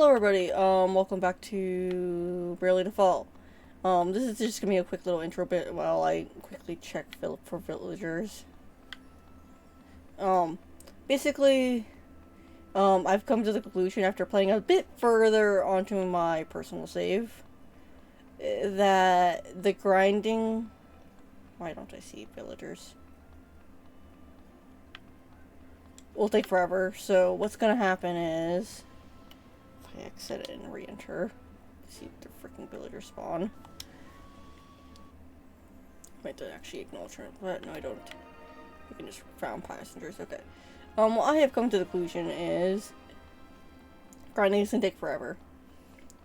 Hello everybody, welcome back to Defualt. This is just gonna be a quick little intro bit while I quickly check for villagers. Basically, I've come to the conclusion after playing a bit further onto my personal save, that the grinding... Why don't I see villagers? Will take forever, so what's gonna happen is... I exit it and re-enter. See if the freaking villagers spawn. I might actually acknowledge her, but no, I don't. You can just found passengers. Okay. What I have come to the conclusion is grinding is gonna take forever.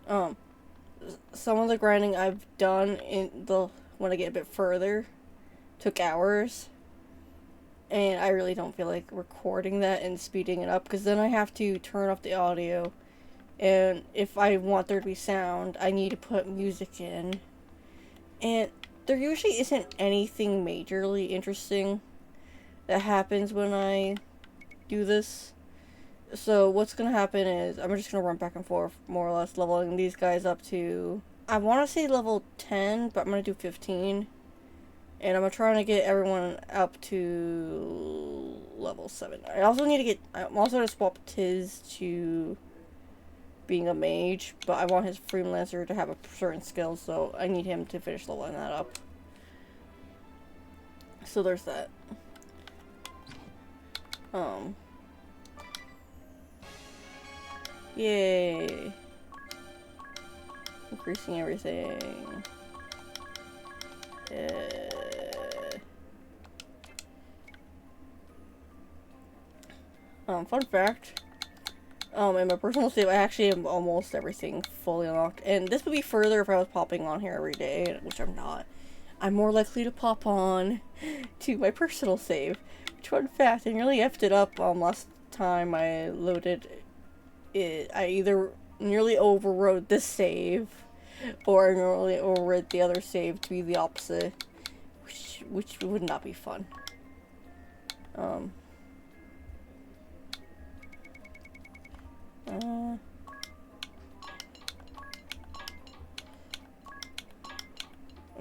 Some of the grinding I've done when I get a bit further took hours, and I really don't feel like recording that and speeding it up because then I have to turn off the audio. And if I want there to be sound, I need to put music in. And there usually isn't anything majorly interesting that happens when I do this. So what's going to happen is I'm just going to run back and forth, more or less, leveling these guys up to... I want to say level 10, but I'm going to do 15. And I'm trying to get everyone up to level 7. I'm also going to swap Tiz to... being a mage, but I want his freelancer to have a certain skill, so I need him to finish leveling that up. So there's that. Yay. Increasing everything. Fun fact. In my personal save, I actually have almost everything fully unlocked. And this would be further if I was popping on here every day, which I'm not. I'm more likely to pop on to my personal save. Which, fun fact, I nearly effed it up last time I loaded it. I either nearly overrode this save, or I nearly overrode the other save to be the opposite. Which would not be fun. I'm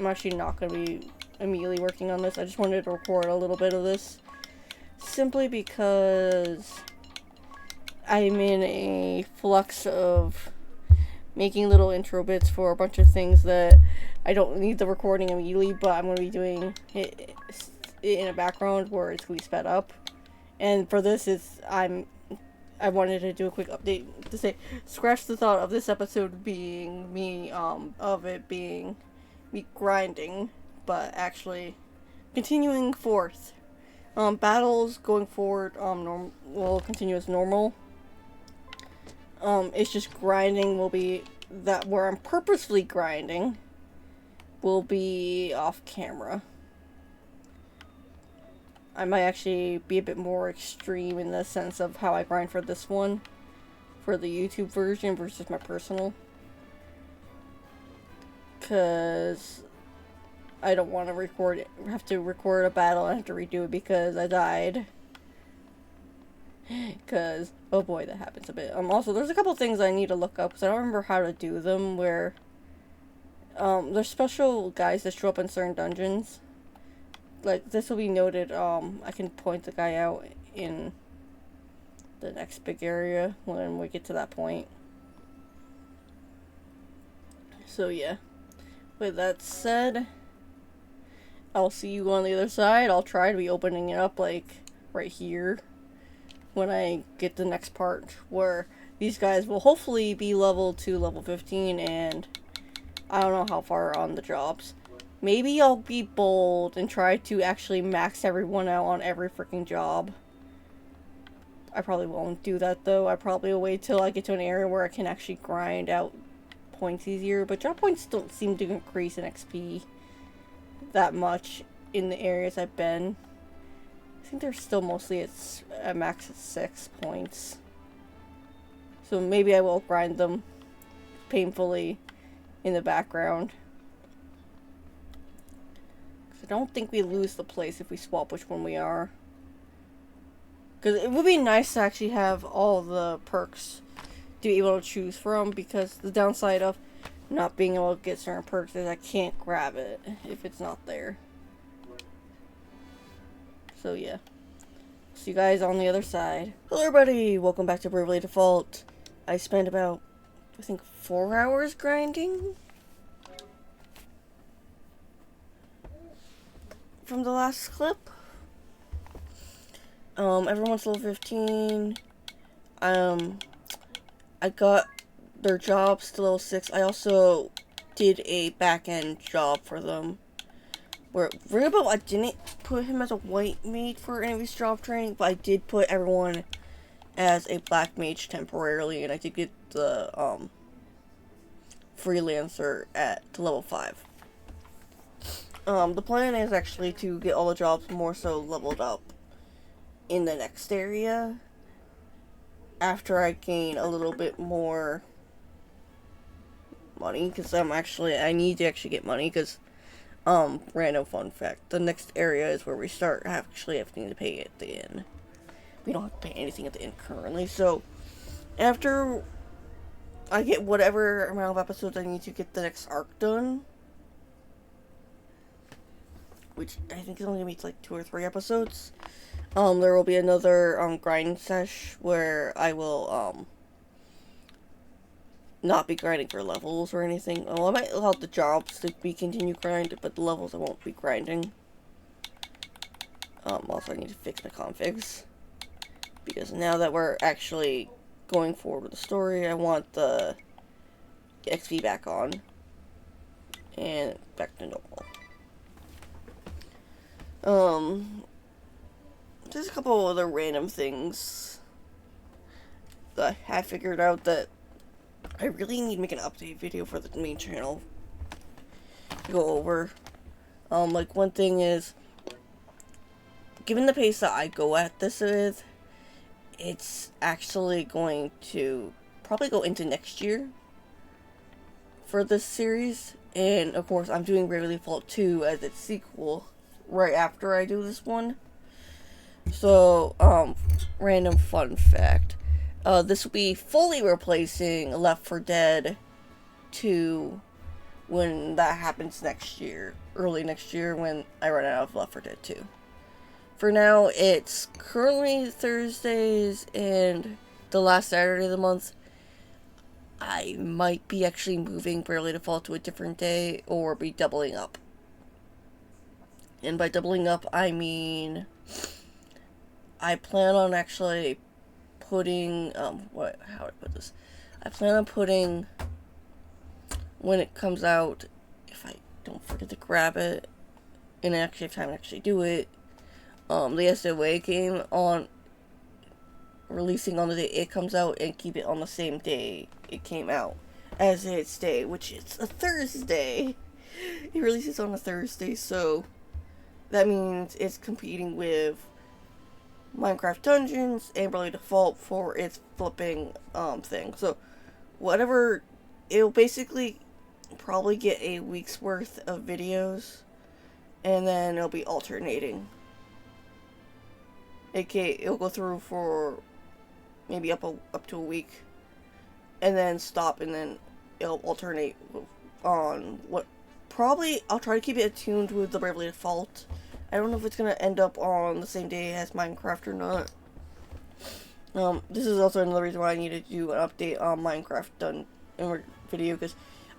actually not going to be immediately working on this. I just wanted to record a little bit of this. Simply because I'm in a flux of making little intro bits for a bunch of things that I don't need the recording immediately, but I'm going to be doing it in a background where it's going to be sped up. And for this, I wanted to do a quick update to say, scratch the thought of this episode being me, being me grinding, but actually continuing forth. Battles going forward, will continue as normal. It's just grinding will be that where I'm purposefully grinding will be off camera. I might actually be a bit more extreme in the sense of how I grind for this one, for the YouTube version versus my personal. Because I don't want to have to record a battle and have to redo it because I died. Because, oh boy, that happens a bit. Also, there's a couple things I need to look up because I don't remember how to do them, where, there's special guys that show up in certain dungeons. Like, this will be noted, I can point the guy out in the next big area when we get to that point. So, yeah. With that said, I'll see you on the other side. I'll try to be opening it up, like, right here when I get the next part, where these guys will hopefully be level to level 15, and I don't know how far on the jobs. Maybe I'll be bold and try to actually max everyone out on every freaking job. I probably won't do that, though. I probably will wait till I get to an area where I can actually grind out points easier. But job points don't seem to increase in XP that much in the areas I've been. I think they're still mostly at a max of 6 points. So maybe I will grind them painfully in the background. I don't think we lose the place if we swap which one we are. Because it would be nice to actually have all the perks to be able to choose from, because the downside of not being able to get certain perks is I can't grab it if it's not there. So yeah. See you guys on the other side. Hello everybody, welcome back to Bravely Default. I spent about, I think, 4 hours grinding from the last clip. Everyone's level 15. I got their jobs to level 6. I also did a back-end job for them. Where Ringabel, I didn't put him as a white mage for any of his job training, but I did put everyone as a black mage temporarily, and I did get the freelancer to level 5. The plan is actually to get all the jobs more so leveled up in the next area after I gain a little bit more money, because I need to actually get money, because random fun fact, the next area is where we start actually having to pay at the inn. We don't have to pay anything at the inn currently, so after I get whatever amount of episodes I need to get the next arc done, which I think is only gonna be like 2 or 3 episodes, there will be another grind sesh where I will not be grinding for levels or anything. Well, I might allow the jobs to be continue grinding, but the levels I won't be grinding. Also I need to fix my configs, because now that we're actually going forward with the story, I want the XP back on and back to normal. There's a couple other random things that I have figured out that I really need to make an update video for the main channel to go over. Like, one thing is, given the pace that I go at this with, it's actually going to probably go into next year for this series. And, of course, I'm doing Bravely Default 2 as its sequel right after I do this one. So, random fun fact. This will be fully replacing Left 4 Dead 2 when that happens next year. Early next year when I run out of Left 4 Dead 2. For now, it's currently Thursdays and the last Saturday of the month. I might be actually moving Bravely Default to a different day or be doubling up. And by doubling up, I mean I plan on actually putting, how do I put this? I plan on putting, when it comes out, if I don't forget to grab it, and I actually have time to actually do it, the SOA game on, releasing on the day it comes out, and keep it on the same day it came out as its day, which is a Thursday. It releases on a Thursday, so that means it's competing with Minecraft Dungeons and Bravely Default for its flipping thing. So whatever, it'll basically probably get a week's worth of videos, and then it'll be alternating. It'll go through for maybe up to a week, and then stop, and then it'll alternate on what. Probably I'll try to keep it attuned with the Bravely Default. I don't know if it's going to end up on the same day as Minecraft or not. This is also another reason why I need to do an update on Minecraft video, because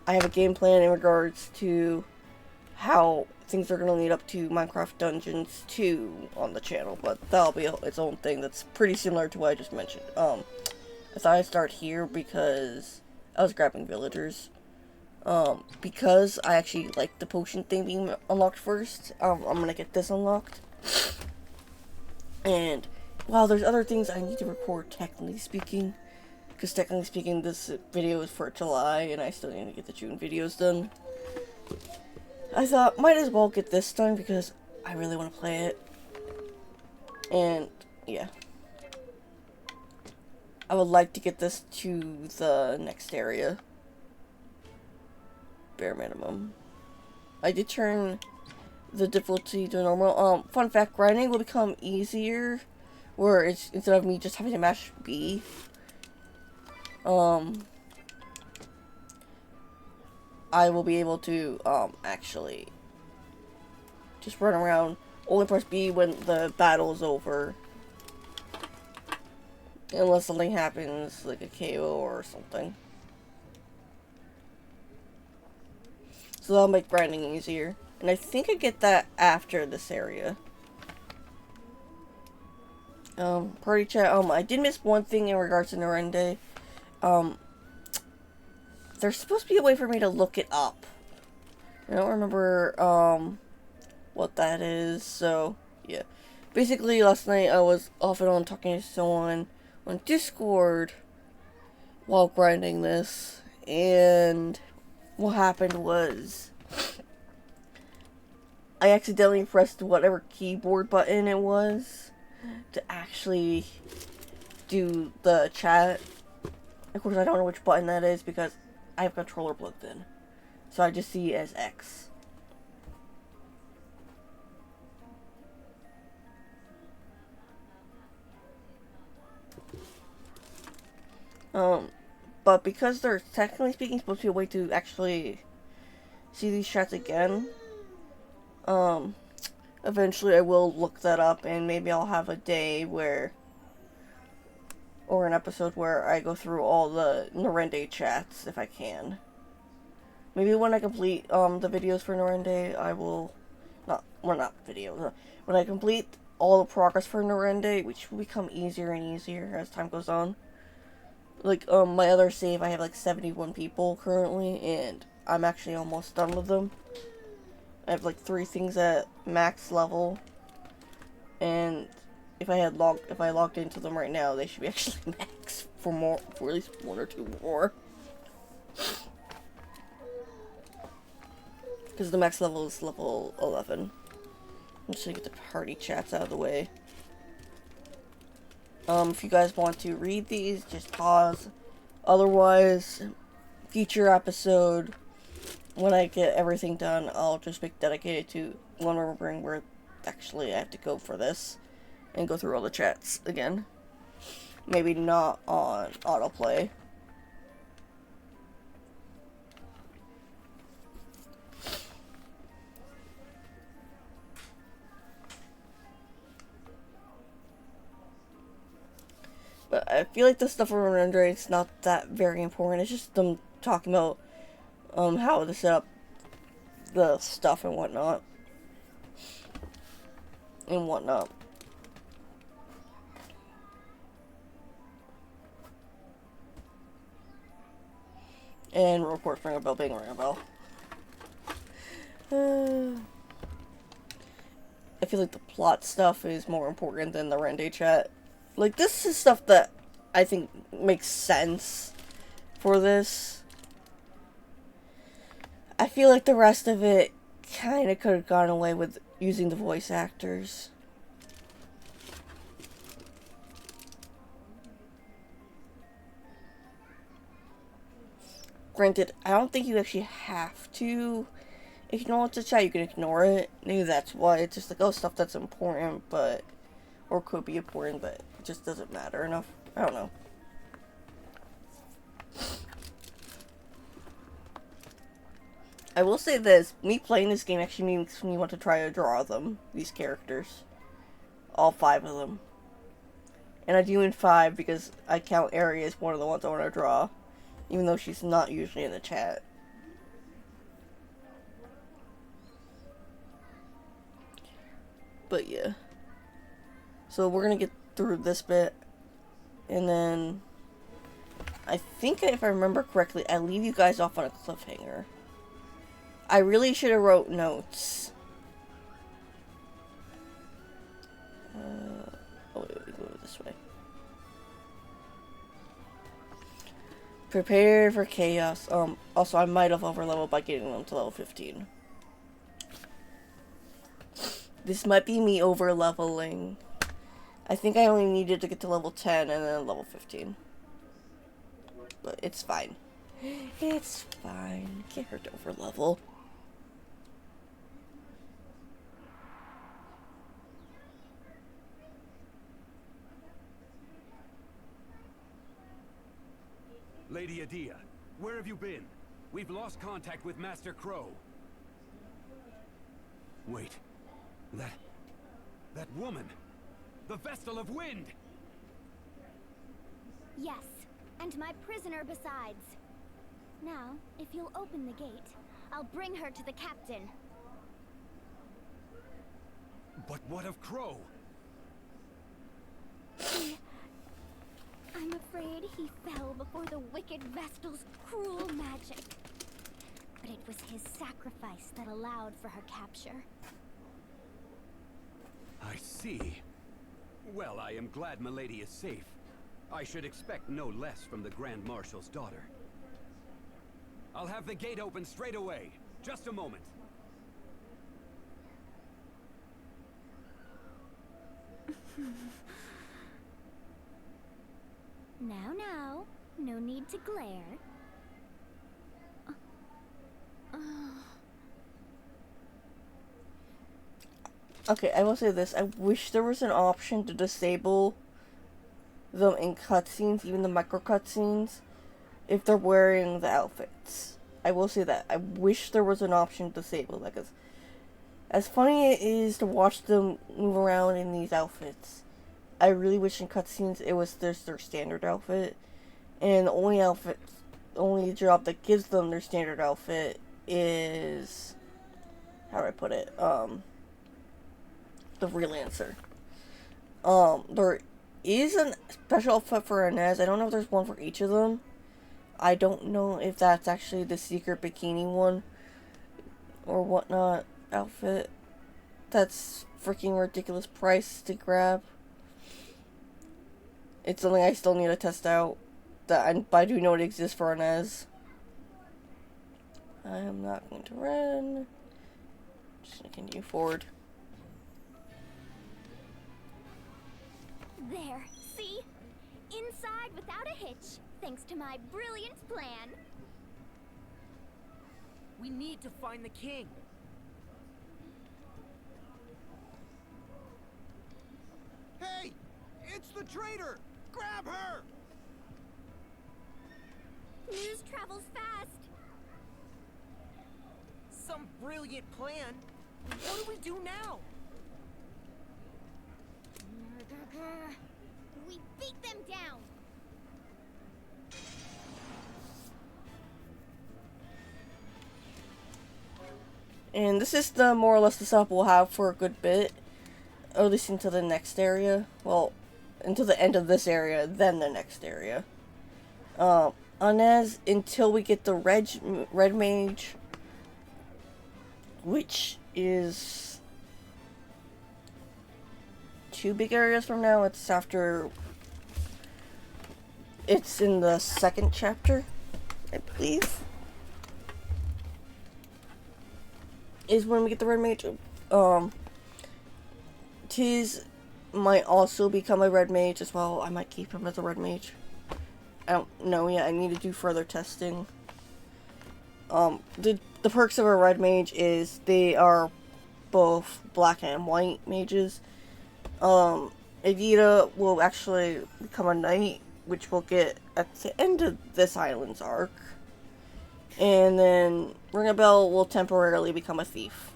I have a game plan in regards to how things are going to lead up to Minecraft Dungeons 2 on the channel, but that'll be its own thing that's pretty similar to what I just mentioned. I thought I'd start here because I was grabbing villagers. Because I actually like the potion thing being unlocked first, I'm gonna get this unlocked. And while there's other things I need to record, technically speaking, because technically speaking this video is for July and I still need to get the June videos done, I thought might as well get this done because I really want to play it. And yeah, I would like to get this to the next area. Bare minimum. I did turn the difficulty to normal. Fun fact, grinding will become easier, where it's, instead of me just having to mash B, I will be able to, actually just run around, only press B when the battle is over. Unless something happens, like a KO or something. So that'll make grinding easier. And I think I get that after this area. Party chat, I did miss one thing in regards to Norende. There's supposed to be a way for me to look it up. I don't remember, what that is, so, yeah. Basically, last night I was off and on talking to someone on Discord while grinding this, and what happened was I accidentally pressed whatever keyboard button it was to actually do the chat. Of course, I don't know which button that is because I have a controller plugged in, so I just see it as X. But because there's technically speaking supposed to be a way to actually see these chats again, eventually I will look that up, and maybe I'll have a day where, or an episode where I go through all the Norende chats if I can. Maybe when I complete, the videos for Norende, I will, not videos, when I complete all the progress for Norende, which will become easier and easier as time goes on. Like, my other save, I have like 71 people currently, and I'm actually almost done with them. I have like 3 things at max level, and if I logged into them right now, they should be actually max for at least 1 or 2 more. Because the max level is level 11. I'm just gonna get the party chats out of the way. If you guys want to read these, just pause. Otherwise, future episode, when I get everything done, I'll just make dedicated to one remembering where actually I have to go for this and go through all the chats again. Maybe not on autoplay. But I feel like the stuff around Android is not that very important. It's just them talking about how to set up the stuff and whatnot. And of course, Ringabel being Ringabel. I feel like the plot stuff is more important than the Rende chat. Like, this is stuff that I think makes sense for this. I feel like the rest of it kind of could have gone away with using the voice actors. Granted, I don't think you actually have to ignore the chat. You can ignore it. Maybe that's why. It's just like, oh, stuff that's important, but, or could be important, but it just doesn't matter enough. I don't know. I will say this, me playing this game actually makes me want to try to draw them, these characters. All 5 of them. And I do in 5 because I count Ari as one of the ones I want to draw, even though she's not usually in the chat. But yeah. So we're gonna get through this bit, and then I think if I remember correctly, I leave you guys off on a cliffhanger. I really should have wrote notes. Oh wait, we go this way. Prepare for chaos. Also I might have overleveled by getting them to level 15. This might be me overleveling. I think I only needed to get to level 10 and then level 15. But it's fine. It's fine. Can't hurt to overlevel. Edea. Where have you been? We've lost contact with Master Crow. Wait. That woman! The Vestal of Wind! Yes, and my prisoner besides. Now, if you'll open the gate, I'll bring her to the captain. But what of Crow? I'm afraid he fell before the wicked Vestal's cruel magic. But it was his sacrifice that allowed for her capture. I see. Well, I am glad Milady is safe. I should expect no less from the Grand Marshal's daughter. I'll have the gate open straight away. Just a moment. Now, no need to glare. Okay, I will say this. I wish there was an option to disable them in cutscenes, even the micro cutscenes, if they're wearing the outfits. I will say that. I wish there was an option to disable that, because as funny it is to watch them move around in these outfits, I really wish in cutscenes it was their standard outfit. And the only job that gives them their standard outfit is, how do I put it, the Freelancer. There is a special outfit for gnès. I don't know if there's one for each of them. I don't know if that's actually the secret bikini one or whatnot outfit. That's freaking ridiculous price to grab. It's something I still need to test out. But I do know it exists for gnès. I am not going to run. Just going to continue forward. There, see? Inside without a hitch, thanks to my brilliant plan. We need to find the king. Hey! It's the traitor! Grab her! News travels fast. Some brilliant plan. What do we do now? We beat them down. And this is the more or less the stuff we'll have for a good bit. Or at least into the next area. Well, until the end of this area, then the next area. Gnès, until we get the red mage, which is 2 big areas from now. It's after, it's in the 2nd chapter, I believe, is when we get the red mage. Tiz might also become a red mage as well. I might keep him as a red mage. I don't know yet. I need to do further testing. The perks of a red mage is they are both black and white mages. Edea will actually become a knight, which we'll get at the end of this island's arc. And then Ringabel will temporarily become a thief.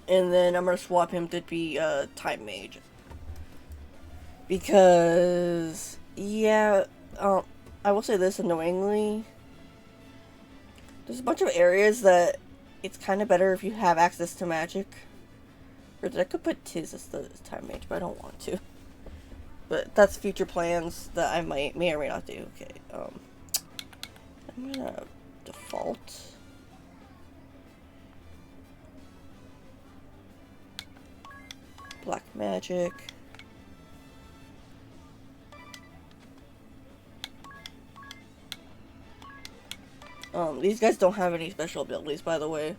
And then I'm going to swap him to be a time mage. Because, yeah, I will say this annoyingly. There's a bunch of areas that it's kind of better if you have access to magic. Or I could put Tiz as the time mage, but I don't want to. But that's future plans that I may or may not do. Okay, I'm gonna default. Black magic. These guys don't have any special abilities, by the way.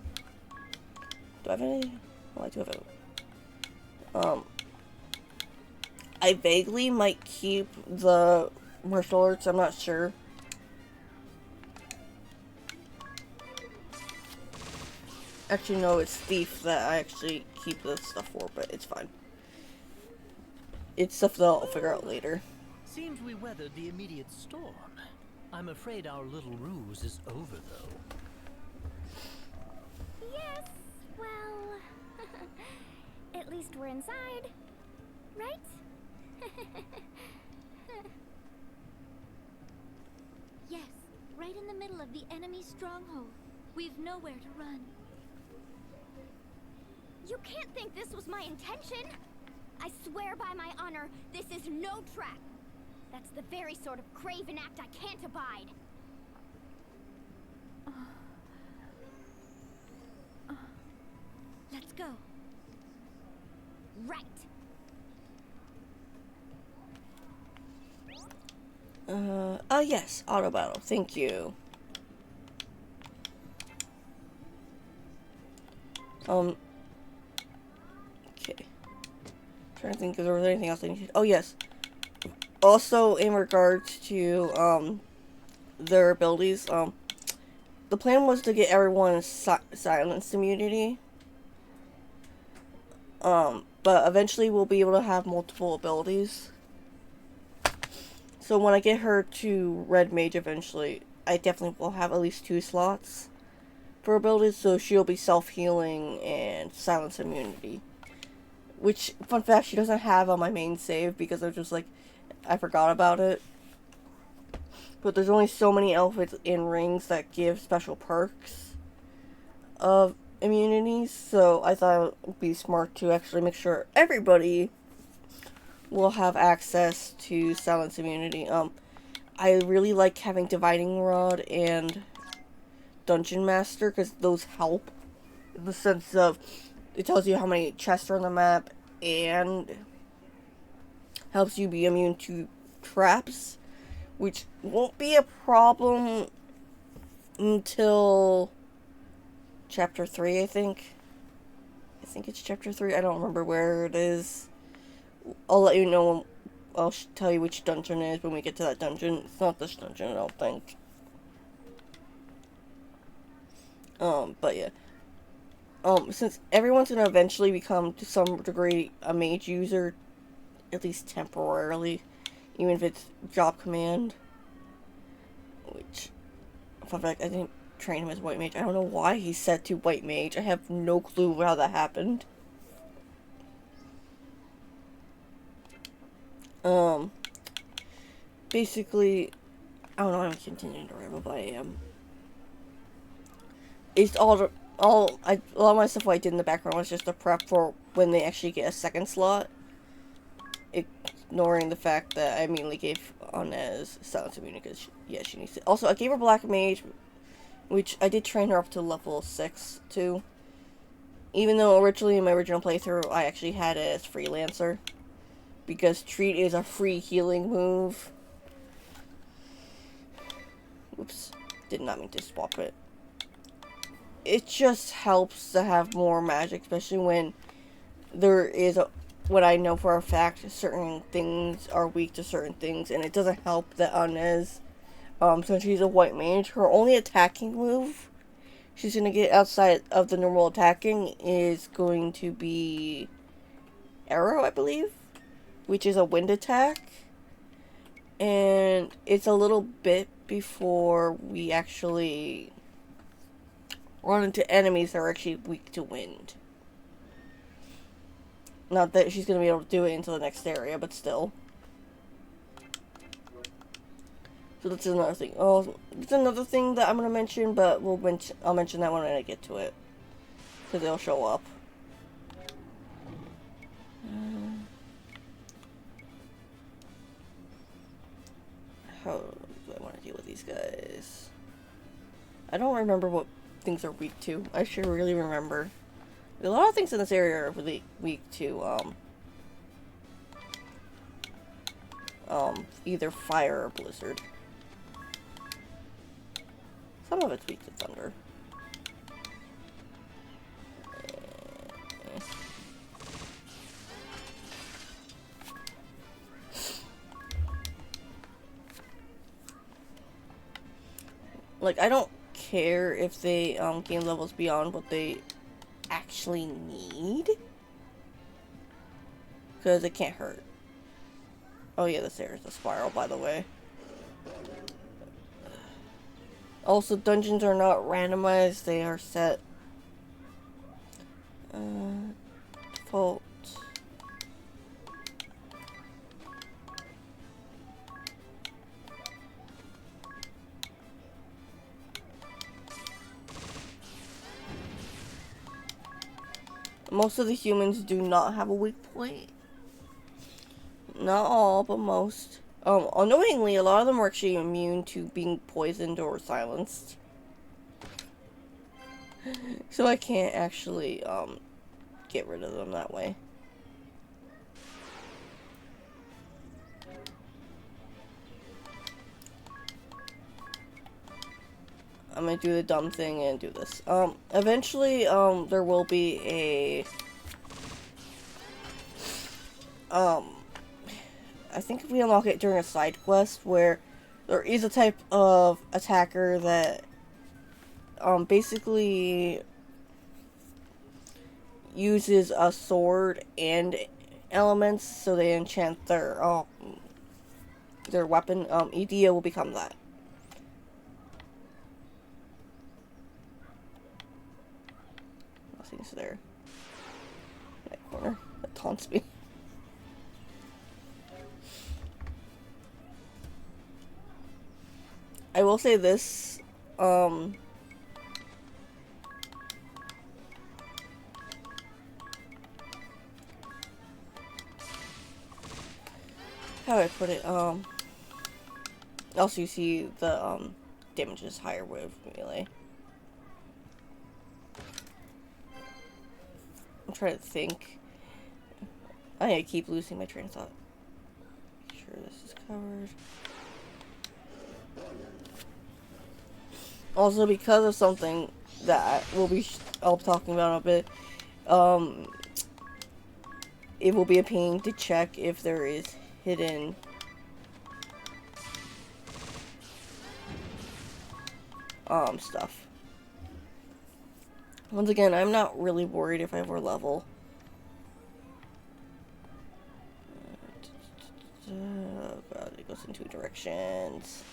Do I have any? Well, I do have it. I vaguely might keep the martial arts, I'm not sure. Actually, no, it's thief that I actually keep this stuff for, but it's fine. It's stuff that I'll figure out later. seems we weathered the immediate storm. I'm afraid our little ruse is over, though. Yes, well... at least we're inside. Right? Yes, right in the middle of the enemy's stronghold. We've nowhere to run. You can't think this was my intention! I swear by my honor, this is no trap! That's the very sort of craven act I can't abide! Let's go. Right! Yes, auto battle. Thank you. Okay. Trying to think if there was anything else I needed. Oh, yes. Also, in regards to, their abilities, the plan was to get everyone silence immunity. But eventually we'll be able to have multiple abilities. So when I get her to Red Mage eventually, I definitely will have at least 2 slots for abilities, so she'll be self-healing and silence immunity. Which, fun fact, she doesn't have on my main save because I was just like, I forgot about it. But there's only so many outfits in rings that give special perks of immunities, so I thought it would be smart to actually make sure everybody will have access to silence immunity. I really like having Dividing Rod and Dungeon Master because those help in the sense of it tells you how many chests are on the map and helps you be immune to traps, which won't be a problem until chapter 3, I think. I think it's chapter 3. I don't remember where it is. I'll let you know. I'll tell you which dungeon it is when we get to that dungeon. It's not this dungeon, I don't think. But yeah. Since everyone's gonna eventually become, to some degree, a mage user, at least temporarily, even if it's job command, which, fun fact, I didn't train him as white mage. I don't know why he's set to white mage. I have no clue how that happened. Basically, I don't know, I'm continuing to ramble, but I am. It's a lot of my stuff I did in the background was just to prep for when they actually get a second slot. Ignoring the fact that I immediately gave Inez silence immunity because, yeah, she needs it. Also, I gave her Black Mage, which I did train her up to level 6, too. Even though originally in my original playthrough, I actually had it as Freelancer. Because Treat is a free healing move. Oops. Did not mean to swap it. It just helps to have more magic, especially when there is what I know for a fact, certain things are weak to certain things, and it doesn't help that Inez, since she's a white mage, her only attacking move she's going to get outside of the normal attacking is going to be Arrow, I believe, which is a wind attack, and it's a little bit before we actually run into enemies that are actually weak to wind. Not that she's going to be able to do it into the next area, but still. So that's another thing. Oh, it's another thing that I'm going to mention, but I'll mention that when I get to it. Because they'll show up. How do I want to deal with these guys? I don't remember what things are weak to. I should really remember. A lot of things in this area are really weak to, either fire or blizzard. Some of it's weak to thunder. Like, I don't care if they, gain levels beyond what they actually need, because it can't hurt. Oh yeah, this area is a spiral, by the way. Also, dungeons are not randomized, they are set. Default. Most of the humans do not have a weak point. Not all, but most. Annoyingly, a lot of them are actually immune to being poisoned or silenced. So I can't actually, get rid of them that way. I'm gonna do the dumb thing and do this. Eventually, there will be a, I think if we unlock it during a side quest where there is a type of attacker that, basically uses a sword and elements, so they enchant their weapon. Edea will become that. Nothing's there. That corner. That taunts me. I will say this, how do I put it, also you see the, damage is higher with melee. I'm trying to think. I keep losing my train of thought. Make sure this is covered. Also, because of something that I'll be talking about in a bit, it will be a pain to check if there is hidden stuff. Once again, I'm not really worried if I overlevel. Oh god, it goes in two directions.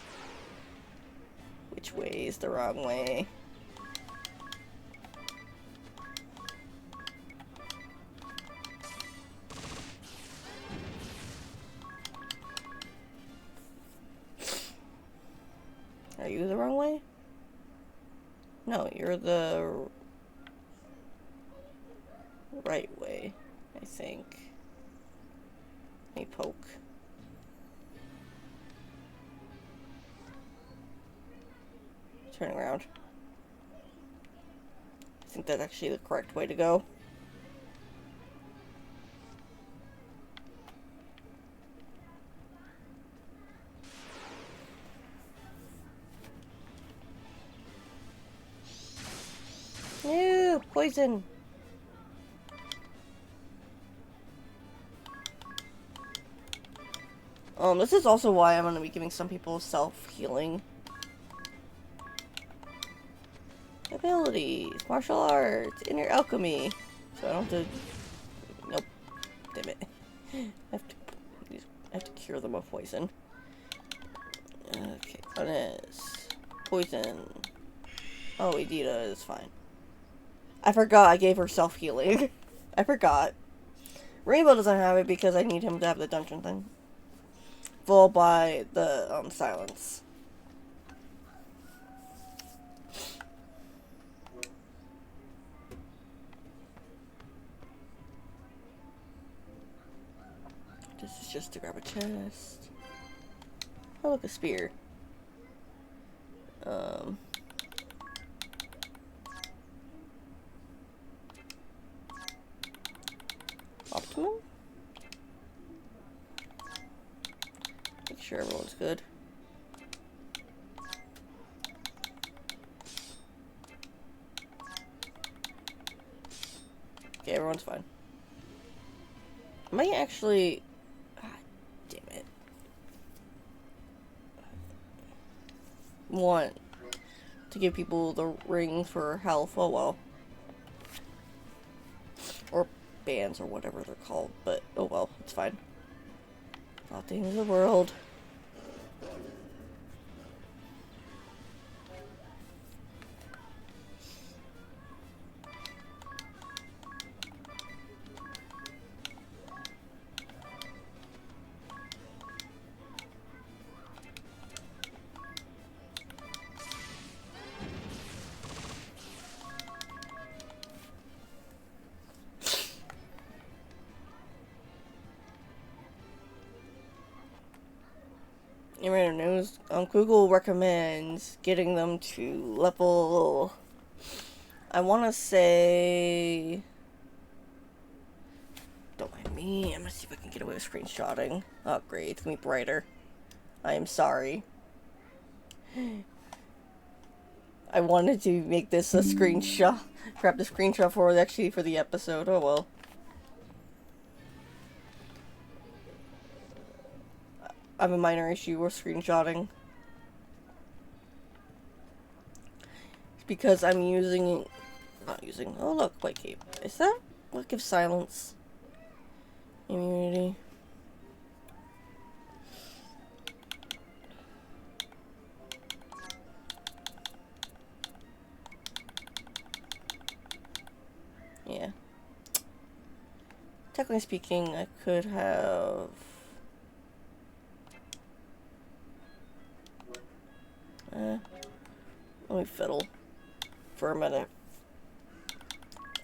Which way is the wrong way? Are you the wrong way? No, you're the right way, I think. Let me poke. Turning around. I think that's actually the correct way to go. Ew, poison. This is also why I'm gonna be giving some people self-healing abilities, martial arts, inner alchemy. So I don't have to. Nope. Damn it. I have to cure them of poison. Okay, gnès. Poison. Oh, Edea is fine. I forgot I gave her self-healing. I forgot. Rainbow doesn't have it because I need him to have the dungeon thing. Followed by the, silence. This is just to grab a chest. Oh, look, a spear. Optimum? Make sure everyone's good. Okay, everyone's fine. I might actually... Ah, damn it. Want to give people the ring for health. Oh well. Or bands or whatever they're called, but oh well, it's fine. Not the end of the world. Random news. Google recommends getting them to level. I want to say. Don't mind me. I'm gonna see if I can get away with screenshotting. Oh, great! It's gonna be brighter. I am sorry. I wanted to make this a screenshot. Grab the screenshot for actually for the episode. Oh well. I have a minor issue with screenshotting. It's because I'm using... Not using... Oh look, white cape. Is that what gives silence? Immunity. Yeah. Technically speaking, I could have... let me fiddle for a minute.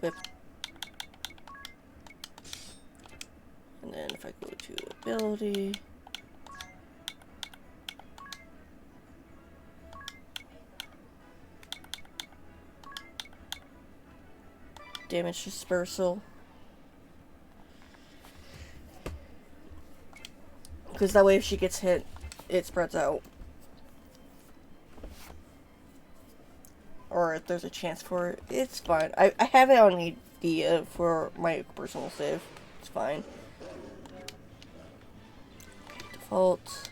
Whip. And then if I go to ability... damage dispersal. Because that way if she gets hit, it spreads out. Or if there's a chance for it, it's fine. I have it on Edea for my personal save. It's fine. Default.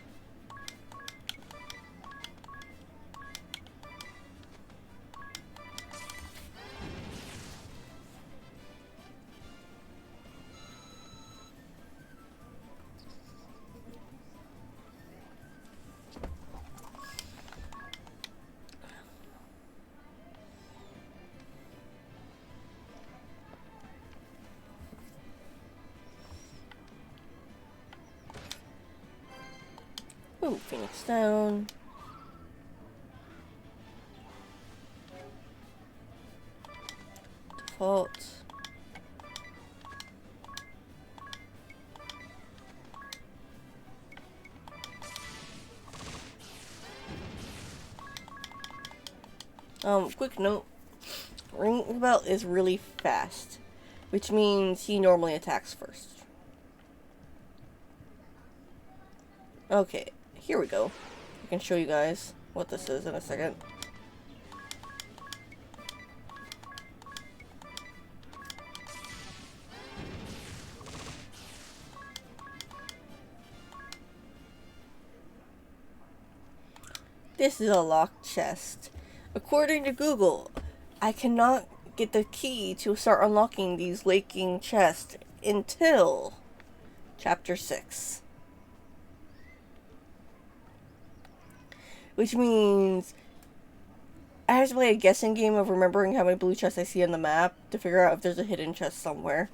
Ooh, Phoenix down. Default. Quick note. Ringabel is really fast, which means he normally attacks first. Okay, here we go. I can show you guys what this is in a second. This is a locked chest. According to Google, I cannot get the key to start unlocking these laking chests until Chapter 6. Which means I have to play a guessing game of remembering how many blue chests I see on the map to figure out if there's a hidden chest somewhere.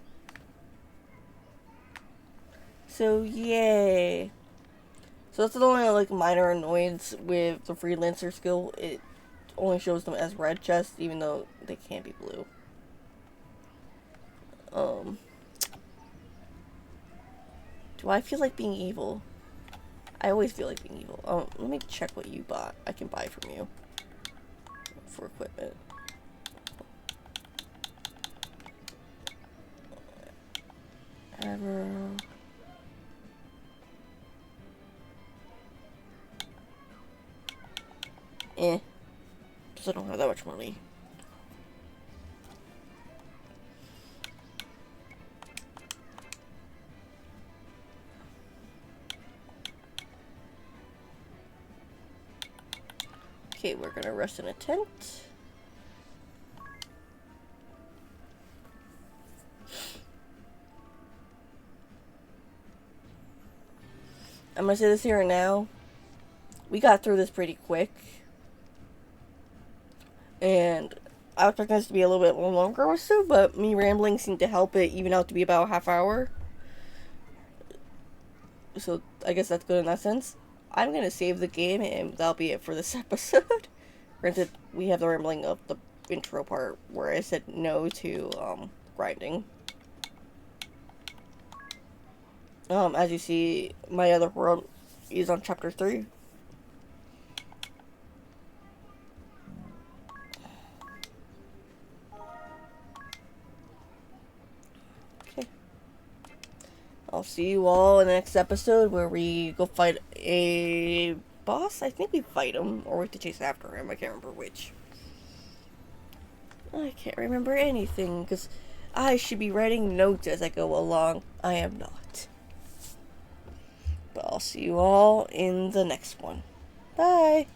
So, yay. So that's the only, like, minor annoyance with the Freelancer skill. It only shows them as red chests, even though they can't be blue. Do I feel like being evil? I always feel like being evil. Let me check what you bought. I can buy from you. For equipment. Arrow. Because I don't have that much money. Okay, we're gonna rest in a tent. I'm gonna say this here and now. We got through this pretty quick. And I was expecting this to be a little bit longer or so, but me rambling seemed to help it even out to be about a half hour. So I guess that's good in that sense. I'm gonna save the game, and that'll be it for this episode. Granted, we have the rambling of the intro part where I said no to grinding. As you see, my other world is on chapter 3. Okay. I'll see you all in the next episode where we go fight a boss. I think we fight him, or we have to chase after him. I can't remember which. I can't remember anything, because I should be writing notes as I go along. I am not. But I'll see you all in the next one. Bye!